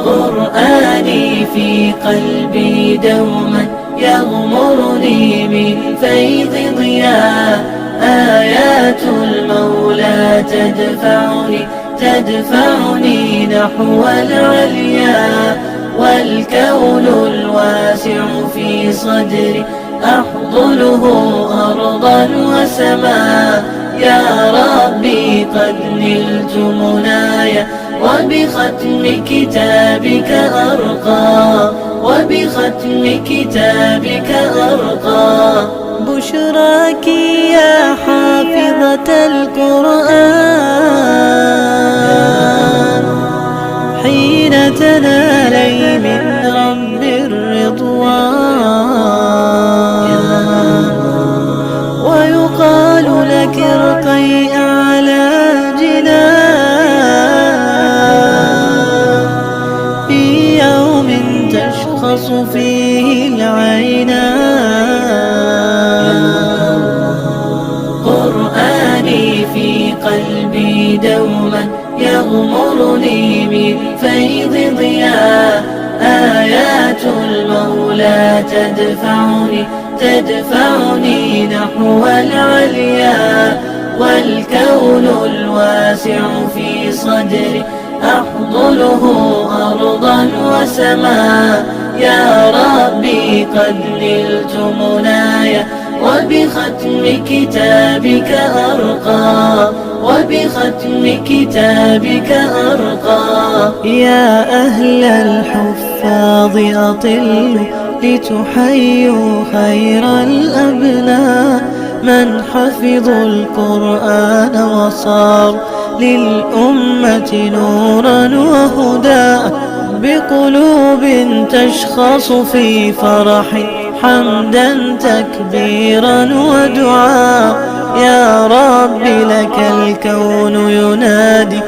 قرآني في قلبي دوما يغمرني من فيض ضياء، آيات المولى تدفعني نحو العليا، والكون الواسع في صدري أحضنه أرضا وسماء. يا ربي قد نلت منايا وبختم كتابك أرقى، وبختم كتابك أرقى. بشراك يا حافظة القرآن حين تنالي من رب الرضوان، ويقال لك ارقي أعلى جنان في يوم تشخص فيه العينان. قرآني في قلبي دوما يغمرني من فيض ضياء، آيات المولى تدفعني نحو العليا، والكون الواسع في صدري أحضنه أرضا وسماء. يا ربي قد نلت منايا وبختم كتابك أرقى، وبختم كتابك أرقى. يا أهل الحفاظ أطلوا لتحيوا خير الأبناء، من حفظوا القرآن وصار للأمة نورا وهدى، بقلوب تشخص في فرح حمدا تكبيرا ودعاء. يا رب لك الكون ينادي